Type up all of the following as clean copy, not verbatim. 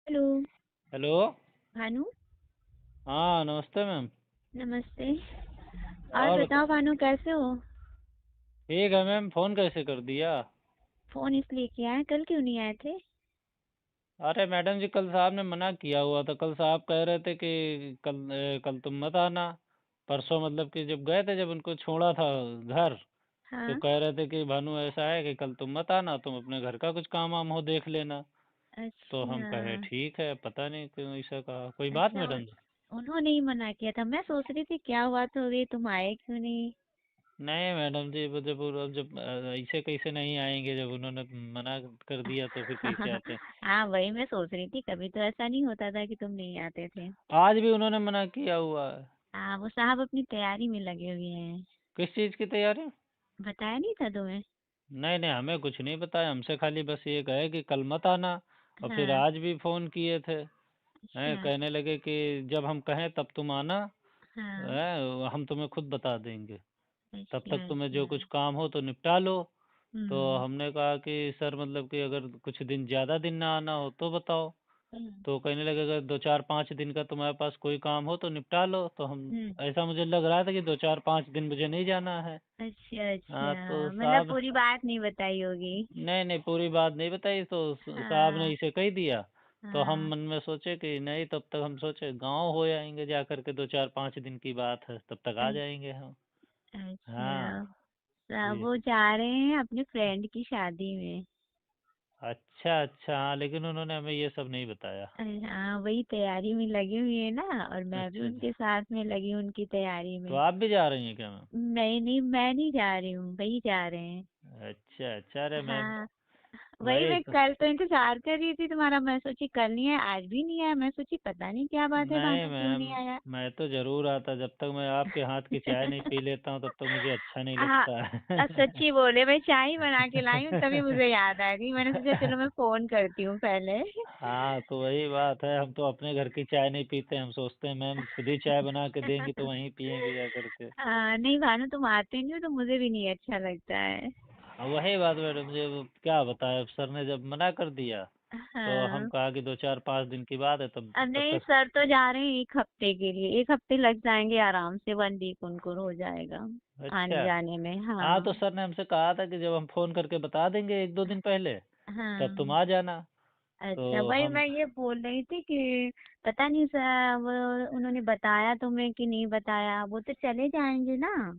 Hello. Hello. Bhanu. हाँ, नमस्ते ma'am. नमस्ते। और और बताओ भानु, कैसे हो? ठीक है मैम, फोन कैसे कर दिया? फोन इसलिए किया है, कल क्यों नहीं आए थे? अरे मैडम जी, कल साहब ने मना किया हुआ था। कल साहब कह रहे थे कि कल तुम मत आना। परसों मतलब कि जब गए थे, जब उनको छोड़ा था घर, तो हाँ। कह रहे थे कि भानु ऐसा है कि कल तुम मत आना, तुम अपने घर का कुछ काम वाम हो देख लेना। तो हम अच्छा। कहे ठीक है, पता नहीं क्यों ऐसा कहा। कोई बात अच्छा, मैडम जी? उन्होंने ही मना किया था। मैं सोच रही थी क्या हुआ, तो गई तुम आए क्यों नहीं? नहीं मैडम जी, वो जब ऐसे कैसे नहीं आएंगे, जब उन्होंने मना कर दिया तो फिर कैसे आते हैं। हाँ, वही मैं सोच रही थी, कभी तो ऐसा नहीं होता था कि तुम नहीं आते थे। आज भी उन्होंने मना किया हुआ है। हाँ, वो साहब अपनी तैयारी में लगे हुए हैं। किस चीज़ की तैयारी? बताया नहीं था तुम्हें? नहीं नहीं, हमें कुछ नहीं बताया। हमसे खाली बस ये कहे कि कल मत आना। और फिर हाँ। आज भी फ़ोन किए थे। हैं, अच्छा। कहने लगे कि जब हम कहें तब तुम आना। हाँ। हैं, हम तुम्हें खुद बता देंगे। तब अच्छा तक तुम्हें अच्छा। जो कुछ काम हो तो निपटा लो। तो हम्म। हमने कहा कि सर मतलब कि अगर कुछ दिन ज़्यादा दिन ना आना हो तो बताओ। हम्म। तो कहने लगे अगर 2 4 5 दिन का तुम्हारे पास कोई काम हो तो निपटा लो। तो हम, हम्म। ऐसा मुझे लग रहा था कि 2 4 5 दिन मुझे नहीं जाना है। अच्छा हाँ तो अच्छा, मतलब साहब, पूरी बात नहीं बताई होगी। नहीं नहीं, पूरी बात नहीं बताई तो साहब ने हाँ। इसे कह दिया। तो हम हाँ। मन में सोचे कि नहीं, तब तक हम सोचे गांव हो आएंगे जा करके, 2 4 5 दिन की बात है, तब तक आ जाएंगे हम। अच्छा। हाँ जी। वो जा रहे हैं अपने फ्रेंड की शादी में। अच्छा अच्छा, हाँ, लेकिन उन्होंने हमें ये सब नहीं बताया। अरे हाँ, वही तैयारी में लगी हुई है ना, और मैं भी अच्छा अच्छा। उनके साथ में लगी हूँ उनकी तैयारी तो में। आप भी जा रही हैं क्या मैम? नहीं नहीं, मैं नहीं जा रही हूँ, वही जा रहे हैं। अच्छा अच्छा, अरे मैम, हाँ, वही वही मैं तो। कल तो इंतजार कर रही थी तुम्हारा। मैं सोची कल नहीं है, आज भी नहीं आया। मैं सोची पता नहीं क्या बात है, नहीं भानु क्यों मैम, नहीं आया। मैं तो ज़रूर आता। जब तक मैं आपके हाथ की चाय नहीं पी लेता हूँ तब तक मुझे अच्छा नहीं हाँ। लगता सच्ची है। बोले, मैं चाय ही बना के लाई हूँ, तभी मुझे याद आ गई। मैंने सोचा चलो मैं फोन करती हूँ पहले। हाँ तो वही बात है, हम तो अपने घर की चाय नहीं पीते। हम सोचते हैं मैम खुद ही चाय बना के देंगी तो वहीं पियेंगे जा करके। नहीं भानु, तुम आते नहीं हो तो मुझे भी नहीं अच्छा लगता है। हाँ, वही बात मैडम जी, अब क्या बताए, अब सर ने जब मना कर दिया तो हम हाँ। कहा कि 2 4 5 दिन की बात है, तब नहीं, तक। सर तो जा रहे हैं 1 हफ्ते के लिए। 1 हफ्ते लग जाएंगे आराम से, 1 वीक उनको हो जाएगा अच्छा। आने जाने में। हाँ हाँ। तो सर ने हमसे कहा था कि जब हम फ़ोन करके बता देंगे 1 2 दिन पहले, तब तुम हाँ। आ जाना। अच्छा, तो वही हम, मैं ये बोल रही थी कि पता नहीं सर, वो उन्होंने बताया तुम्हें कि नहीं बताया। वो तो चले जाएंगे ना,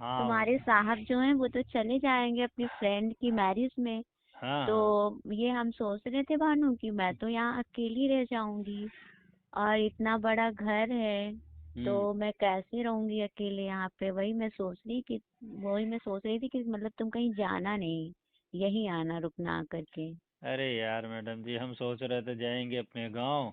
हाँ तुम्हारे साहब जो हैं वो तो चले जाएंगे अपनी फ्रेंड की मैरिज में। हाँ तो हाँ। ये हम सोच रहे थे भानु कि मैं तो यहाँ अकेली रह जाऊंगी, और इतना बड़ा घर है, हम्म। तो मैं कैसे रहूंगी अकेले यहाँ पे। वही मैं सोच रही थी कि मतलब तुम कहीं जाना नहीं, यहीं आना, रुकना आकर के। अरे यार मैडम जी, हम सोच रहे थे जाएंगे अपने गांव,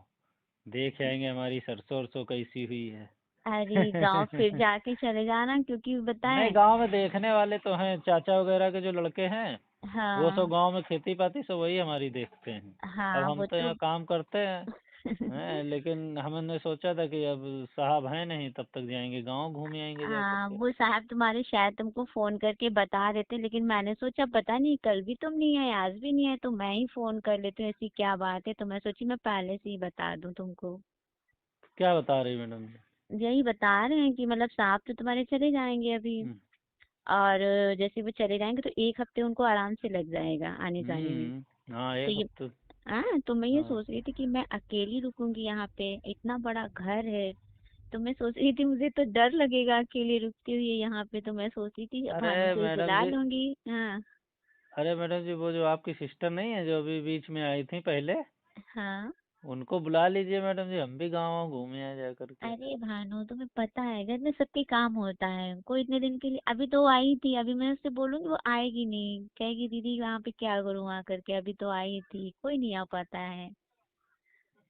देख आएंगे हमारी सरसों वरसों कैसी हुई है। अरे गांव फिर जाके चले जाना, क्योंकि नहीं, बताएं। गांव में देखने वाले तो हैं, चाचा वगैरह के जो लड़के हैं, वो सब हाँ। गांव में खेती पाती सब वही हमारी देखते हैं। अब हाँ हम वो तो तो। यहाँ काम करते हैं, लेकिन हमने सोचा था कि अब साहब हैं नहीं, तब तक जाएंगे गांव, घूम आएंगे जा हाँ, करके। वो साहब तुम्हारे शायद तुमको फोन करके बता देते, लेकिन मैंने सोचा पता नहीं, कल भी तुम नहीं आए, आज भी नहीं आए, तो मैं ही फोन कर लेती हूँ। ऐसी क्या बात है, तो मैं सोची मैं पहले से ही बता दूं तुमको। क्या बता रही मैडम जी? यही बता रहे हैं कि मतलब साहब तो तुम्हारे चले जाएंगे अभी, हम्म और जैसे वो चले जाएंगे तो 1 हफ्ते उनको आराम से लग जाएगा आने जाने में। हाँ, तो एक ये, हफ्ते। हाँ, तो मैं ये हाँ। सोच रही थी कि मैं अकेली रुकूंगी यहाँ पे, इतना बड़ा घर है। तो मैं सोच रही थी मुझे तो डर लगेगा अकेले रुकते हुए यहाँ पे, तो मैं सोच रही थी अरे भानु को ही मैडम बुला जी, लूंगी। हाँ। अरे मैडम जी, वो जो आपकी सिस्टर नहीं है जो अभी बीच में आई थी पहले, हाँ। उनको बुला लीजिए मैडम जी, हम भी गाँव घूमे आए जा करके। अरे भानु, तुम्हें पता है घर में सबके काम होता है, कोई इतने दिन के लिए। अभी तो वो आई थी, अभी मैं उससे बोलूंगी वो आएगी नहीं, कहेगी दीदी वहाँ पे क्या करूँ वहाँ करके, अभी तो आई थी, कोई नहीं आ पाता है।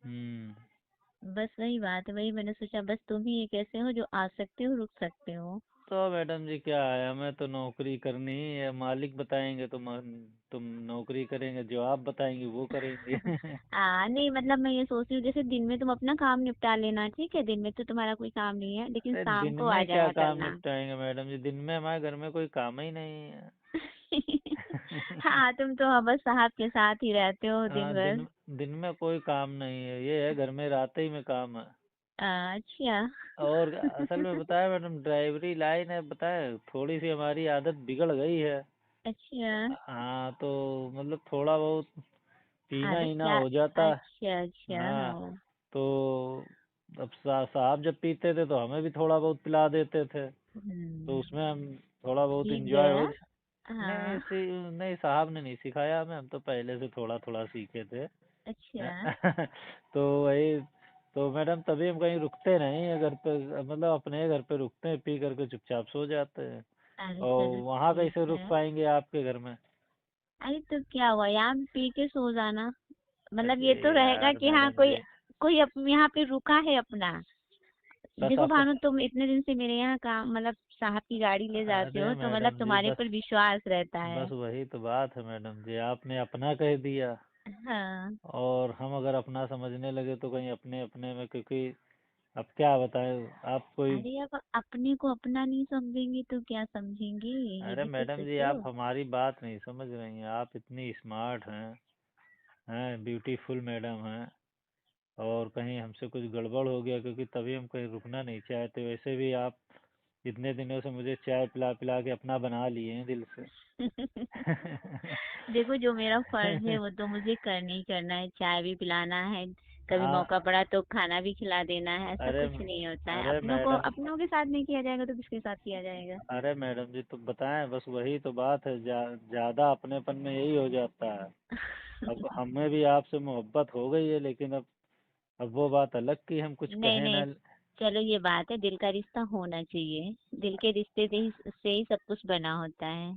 हम्म। बस वही बात है, वही मैंने सोचा बस तुम ही एक ऐसे हो जो आ सकते हो, रुक सकते हो। तो मैडम जी क्या है, हमें तो नौकरी करनी ही है। मालिक बताएंगे तो तुम नौकरी करेंगे, जो आप बताएंगे वो करेंगे। नहीं, मतलब मैं ये सोच रही हूँ जैसे दिन में तुम अपना काम निपटा लेना, ठीक है, दिन में तो तुम्हारा कोई काम नहीं है, लेकिन अरे शाम दिन को आ में क्या जाया काम करना। निपटाएंगे मैडम जी, दिन में हमारे घर में कोई काम ही नहीं है। हाँ, तुम तो बस साहब के साथ ही रहते हो दिन हाँ, दिन भर। दिन में कोई काम नहीं है, ये है घर में रहते ही में काम है। अच्छा। और असल में बताया मैडम, ड्राइवरी लाइन है, बताए थोड़ी सी हमारी आदत बिगड़ गई है। अच्छा। हाँ तो मतलब थोड़ा बहुत पीना आदत हीना क्या? हो जाता है। अच्छा अच्छा, हाँ हाँ। तो अब साहब जब पीते थे तो हमें भी थोड़ा बहुत पिला देते थे, तो हम्म। उसमें हम थोड़ा बहुत सीख इंजॉय गया। हो नहीं हाँ। नहीं, साहब ने नहीं सिखाया हमें, हम तो पहले से थोड़ा थोड़ा सीखे थे। अच्छा। तो वही, तो मैडम तभी हम कहीं रुकते नहीं है घर पे, मतलब अपने घर पे रुकते हैं, पी करके चुपचाप सो जाते हैं। अरे और चलो वहाँ ठीक कैसे रुक है। पाएंगे आपके घर में? अरे तो क्या हुआ, यहाँ भी पी के सो जाना। मतलब अरे ये तो रहेगा यार कि हाँ मैडम कोई जी, कोई यहाँ पे रुका है अपना। बस देखो आप, भानु, तुम इतने दिन से मेरे यहाँ काम मतलब साहब की गाड़ी ले जाते अरे हो, तो मतलब मैडम जी तुम्हारे बस, ऊपर विश्वास रहता है। बस वही तो बात है मैडम जी, आपने अपना कह दिया। हाँ। और हम अगर अपना समझने लगे तो कहीं अपने अपने में, क्योंकि अब क्या बताएं आप कोई। अरे अब अपने को अपना नहीं समझेंगे तो क्या समझेंगे, ये अरे भी तो मैडम जी, सोचो। आप हमारी बात नहीं समझ रही हैं, आप इतनी स्मार्ट हैं ब्यूटीफुल मैडम हैं, और कहीं हमसे कुछ गड़बड़ हो गया, क्योंकि तभी हम कहीं रुकना नहीं चाहते। वैसे भी आप इतने दिनों से मुझे चाय पिला पिला के अपना बना लिए हैं दिल से। देखो, जो मेरा फर्ज है वो तो मुझे करना ही करना है, चाय भी पिलाना है, कभी आ, मौका पड़ा तो खाना भी खिला देना है, ऐसा अरे कुछ नहीं होता है। अरे अपनों को मैडम, अपनों के साथ नहीं किया जाएगा तो किसके साथ किया जाएगा। अरे मैडम जी तो बताएं, बस वही तो बात है, ज्यादा अपनेपन में यही हो जाता है। अब हमें भी आपसे मोहब्बत हो गई है, लेकिन अब वो बात अलग की हम कुछ नहीं कहें नहीं, ना। चलो ये बात है, दिल का रिश्ता होना चाहिए। दिल के रिश्ते से ही सब कुछ बना होता है।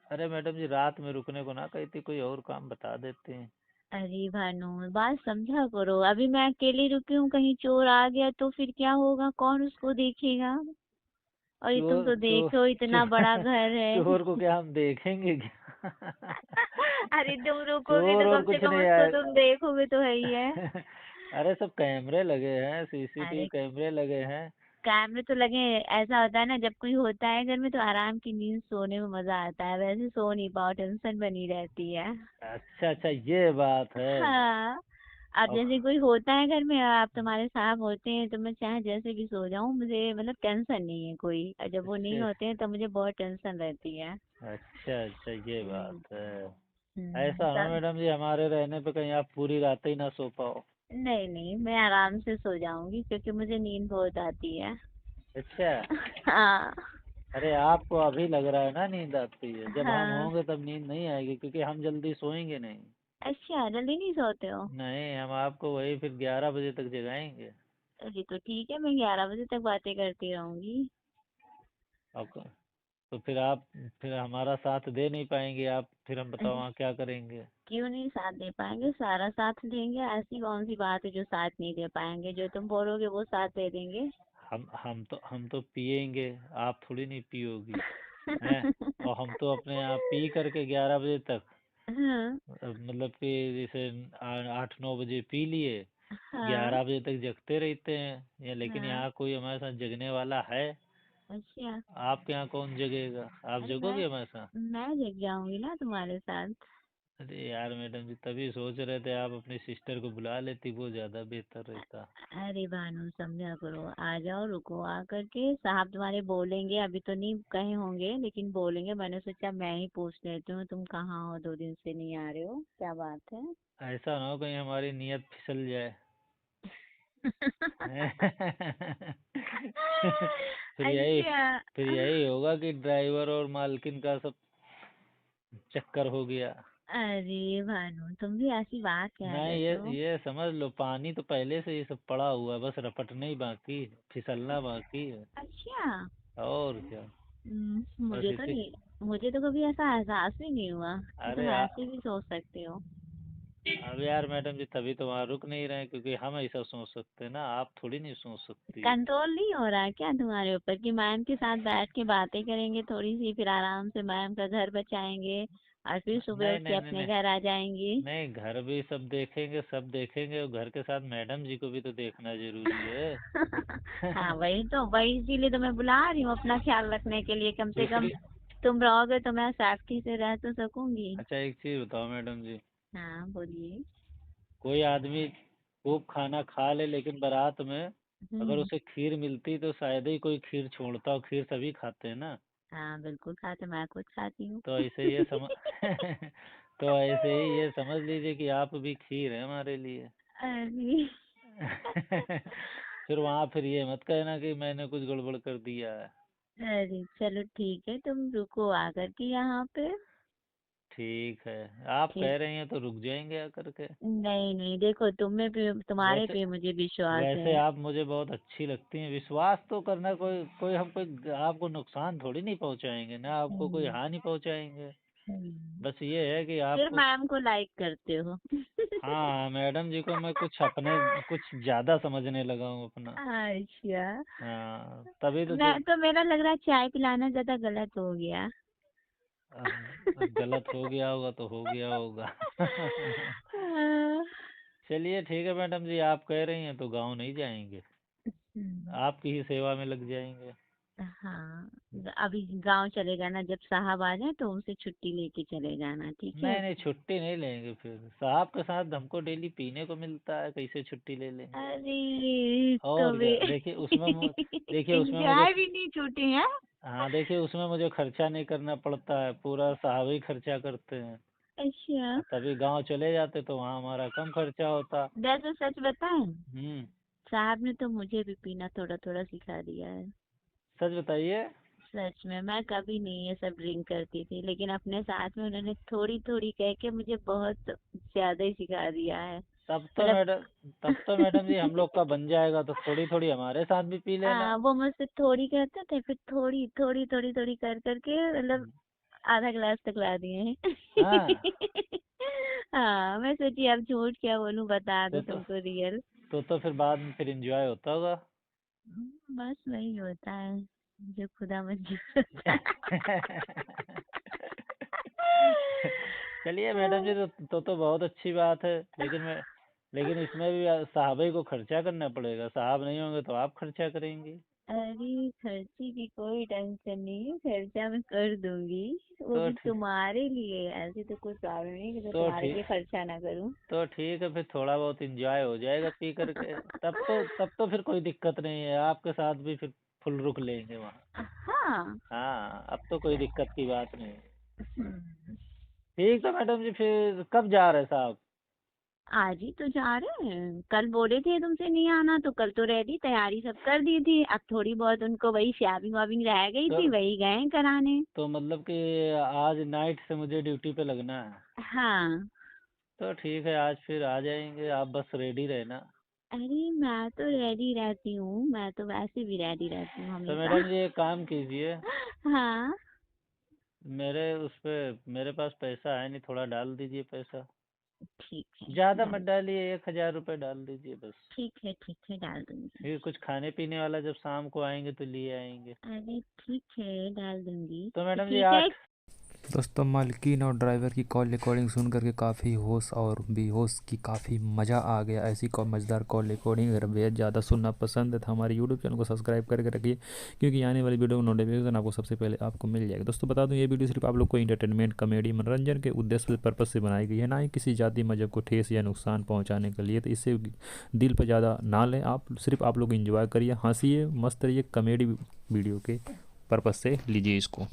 अरे मैडम जी, रात में रुकने को ना कहती, कोई और काम बता देते हैं। अरे भानु, बात समझा करो, अभी मैं अकेली रुकी हूँ, कहीं चोर आ गया तो फिर क्या होगा, कौन उसको देखेगा। और ये तुम चोर तो चोर देखो इतना चोर बड़ा घर है। चोर को क्या हम देखेंगे क्या? अरे तुम रुकोगे चोर तो और कम से कुछ कम नहीं उसको आए। तुम देखोगे तो है ही है। अरे सब कैमरे लगे हैं, सीसीटीवी अरे कैमरे लगे हैं। कैमरे तो लगे हैं, ऐसा होता है ना, जब कोई होता है घर में तो आराम की नींद सोने में मजा आता है, वैसे सो नहीं पाओ, टेंशन बनी रहती है। अच्छा अच्छा, ये बात है। हाँ। अब अब जैसे कोई होता है घर में, आप तुम्हारे साहब होते हैं तो मैं चाहे जैसे भी सो जाऊं, मुझे मतलब टेंशन नहीं है कोई, और जब वो नहीं अच्छा होते हैं तो मुझे बहुत टेंशन रहती है। अच्छा अच्छा, ये हम्म। बात है। ऐसा ना सब। मैडम जी, हमारे रहने पे कहीं आप पूरी रात ही ना सो पाओ। नहीं नहीं, मैं आराम से सो जाऊंगी क्योंकि मुझे नींद बहुत आती है। अच्छा। हाँ। अरे आपको अभी लग रहा है ना नींद आती है, जब हम हाँ। होंगे तब नींद नहीं आएगी, क्योंकि हम जल्दी सोएंगे नहीं। अच्छा, जल्दी नहीं सोते हो? नहीं, हम आपको वही फिर 11 बजे तक जगाएंगे। अरे तो ठीक है, मैं 11 बजे तक बातें करती रहूंगी। अब तो फिर आप, फिर हमारा साथ दे नहीं पाएंगे आप, फिर हम बताओ अरे वहाँ क्या करेंगे? क्यों नहीं साथ दे पाएंगे, सारा साथ देंगे, ऐसी कौन सी बात है जो साथ नहीं दे पाएंगे, जो तुम बोलोगे वो साथ दे देंगे। हम तो पिएंगे, आप थोड़ी नहीं पियोगी हैं। और हम तो अपने आप पी करके 11 बजे तक, हाँ। मतलब कि जैसे 8 9 बजे पी लिए, हाँ। 11 बजे तक जगते रहते हैं या, लेकिन हाँ। यहाँ कोई हमारे साथ जगने वाला है? अच्छा। आपके यहाँ कौन जगेगा? आप अरे जगोगे हमारे साथ? मैं जग जाऊंगी ना तुम्हारे साथ। अरे यार मैडम जी, तभी सोच रहे थे आप अपनी सिस्टर को बुला लेती, वो ज़्यादा बेहतर रहता। अरे भानु, समझा करो, आ जाओ, रुको, आ करके साहब तुम्हारे बोलेंगे, अभी तो नहीं कहे होंगे लेकिन बोलेंगे, मैंने सोचा मैं ही पूछ लेती हूँ, तुम कहाँ हो, 2 दिन से नहीं आ रहे हो, क्या बात है। ऐसा ना हो कहीं हमारी नीयत फिसल जाए। फिर यही अच्छा। फिर यही होगा कि ड्राइवर और मालकिन का सब चक्कर हो गया। अरे भानु, तुम भी ऐसी बात कह नहीं, देते हो। ये समझ लो, पानी तो पहले से ही सब पड़ा हुआ है, बस रपटना ही बाकी है, फिसलना बाकी है। अच्छा। और क्या। बस मुझे तो इसी, नहीं, मुझे तो कभी ऐसा एहसास भी नहीं हुआ कि तुम अरे ऐसे भी सोच सकते हो। अब यार मैडम जी, तभी तो वहाँ रुक नहीं रहे, क्योंकि हम ऐसा सोच सकते हैं ना, आप थोड़ी नहीं सोच सकती। कंट्रोल नहीं हो रहा है क्या तुम्हारे ऊपर कि मैम के साथ बैठ के बातें करेंगे थोड़ी सी, फिर आराम से मैम का घर बचाएंगे और फिर सुबह नहीं उठ के नहीं नहीं अपने नहीं घर आ जाएंगी। नहीं, घर भी सब देखेंगे, सब देखेंगे, और घर के साथ मैडम जी को भी तो देखना जरूरी है। हाँ वही इसीलिए तो मैं बुला रही हूँ, अपना ख्याल रखने के लिए, कम से कम दूसरी, तुम रहोगे तो मैं सेफ्टी से रह तो सकूंगी। अच्छा एक चीज़ बताओ मैडम जी, हाँ बोलिए। कोई आदमी खूब खाना खा ले लेकिन बारात में अगर हम्म। उसे खीर मिलती तो शायद ही कोई खीर छोड़ता, और खीर सभी खाते हैं ना। हाँ बिल्कुल खाते, मैं खुद खाती हूँ। तो ऐसे ये समझ तो ऐसे ही ये समझ लीजिए कि आप भी खीर है हमारे लिए। अरे। फिर वहाँ फिर ये मत कहना कि मैंने कुछ गड़बड़ कर दिया है। अरे चलो ठीक है, तुम रुको आकर के यहाँ पे। ठीक है, आप ठीक। कह रही हैं तो रुक जाएंगे आकर के। नहीं नहीं, देखो तुम्हें पे, तुम्हारे वैसे पे मुझे विश्वास वैसे है। आप मुझे बहुत अच्छी लगती हैं। विश्वास तो करना, कोई कोई हम कोई आपको नुकसान थोड़ी नहीं पहुंचाएंगे ना, आपको कोई हम्म। हानि पहुंचाएंगे। हम्म। बस ये है कि फिर आपको। मैम को लाइक करते हो। हाँ, मैडम जी को मैं कुछ ज्यादा समझने लगा हूँ अपना। अच्छा। हाँ, तभी तो मैं तो, मेरा लग रहा है चाय पिलाना ज्यादा गलत हो गया। अब गलत हो गया होगा तो हो गया होगा। हाँ। चलिए ठीक है मैडम जी, आप कह रही हैं तो गाँव नहीं जाएंगे, हम्म। आपकी ही सेवा में लग जाएंगे। हाँ। अभी गांव चले जाना, जब साहब आ जाए तो उनसे छुट्टी लेके चले जाना, ठीक है। नहीं नहीं, छुट्टी नहीं लेंगे, फिर साहब के साथ हमको डेली पीने को मिलता है, कैसे छुट्टी ले लेंगे। अरे तो और वे। क्या, देखिए उसमें मुझे। एंजॉय भी नहीं छूटे हैं। हाँ देखिए, उसमें मुझे खर्चा नहीं करना पड़ता है, पूरा साहब ही खर्चा करते हैं। अच्छा। तभी गांव चले जाते तो वहाँ हमारा कम खर्चा होता। वैसे सच बताएं, हम्म। साहब ने तो मुझे भी पीना थोड़ा थोड़ा सिखा दिया है। सच बताइए। सच में, मैं कभी नहीं ये सब ड्रिंक करती थी, लेकिन अपने साथ में उन्होंने थोड़ी थोड़ी कह के मुझे बहुत ज्यादा ही सिखा दिया है। तब तो मतलब। मैडम तब तो मैडम जी हम लोग का बन जाएगा, तो थोड़ी थोड़ी हमारे साथ भी पी लेना। वो मुझसे थोड़ी कहते थे, फिर थोड़ी थोड़ी थोड़ी थोड़ी कर करके मतलब आधा गिलास तक ला दिए हैं। हाँ। हाँ, मैं सोची अब झूठ क्या बोलूं, बता तो दूं तो तुमको रियल। तो फिर बाद में फिर एंजॉय होता होगा। बस वही होता है जो खुदा मंजूर होता चलिए मैडम जी, है। तो बहुत अच्छी बात है, लेकिन इसमें भी साहब को खर्चा करना पड़ेगा, साहब नहीं होंगे तो आप खर्चा करेंगी। अरे खर्चे की कोई टेंशन नहीं है, खर्चा मैं कर दूंगी। वो तो भी ठीक तुम्हारे लिए, ऐसी तो कोई प्रॉब्लम नहीं कि मैं तो तुम्हारे ठीक लिए खर्चा ना करूं। तो ठीक है, फिर थोड़ा बहुत एंजॉय हो जाएगा पी करके। तब तो फिर कोई दिक्कत नहीं है, आपके साथ भी फिर फुल रुक लेंगे वहाँ। हाँ। हाँ, अब तो कोई दिक्कत की बात नहीं है। हम्म। ठीक है मैडम जी, फिर कब जा रहे हैं साहब। आज ही तो जा रहे हैं, कल बोले थे तुमसे नहीं आना, तो कल तो रेडी तैयारी सब कर दी थी, अब थोड़ी बहुत उनको वही शॉपिंग वॉपिंग रह गई तो थी, वही गए कराने। तो मतलब कि आज नाइट से मुझे ड्यूटी पे लगना है। हाँ। तो ठीक है, आज फिर आ जाएंगे, आप बस रेडी रहना। अरे मैं तो रेडी रहती हूँ, मैं तो वैसे भी रेडी रहती हूँ तो हमेशा। मैडम जी एक काम कीजिए, हाँ। मेरे पास पैसा है नहीं, थोड़ा डाल दीजिए पैसा। ठीक है ज़्यादा मत डाल। डालिए, 1,000 रुपये डाल दीजिए बस। ठीक है डाल दूंगी। फिर कुछ खाने पीने वाला जब शाम को आएंगे तो लिए आएंगे। अरे ठीक है डाल दूंगी। तो तो मैडम जी ठीक है। 8। दोस्तों, मालकिन और ड्राइवर की कॉल रिकॉर्डिंग सुन करके काफ़ी होश और बेहोश की काफ़ी मज़ा आ गया। ऐसी मज़ेदार कॉल रिकॉर्डिंग अगर बेहद ज़्यादा सुनना पसंद है तो हमारे यूट्यूब चैनल को सब्सक्राइब करके रखिए, क्योंकि आने वाली वीडियो का नोटिफिकेशन आपको सबसे पहले आपको मिल जाएगा। दोस्तों बता दूं, ये वीडियो सिर्फ आप लोग को इंटरटेनमेंट, कॉमेडी, मनोरंजन के उद्देश्य पर्पज से बनाई गई है, ना ही किसी जाति मजहब को ठेस या नुकसान पहुँचाने के लिए। तो इससे दिल पर ज़्यादा ना लें, आप सिर्फ आप लोग इंजॉय करिए, हंसिए, मस्त रहिए, कॉमेडी वीडियो के पर्पज़ से लीजिए इसको।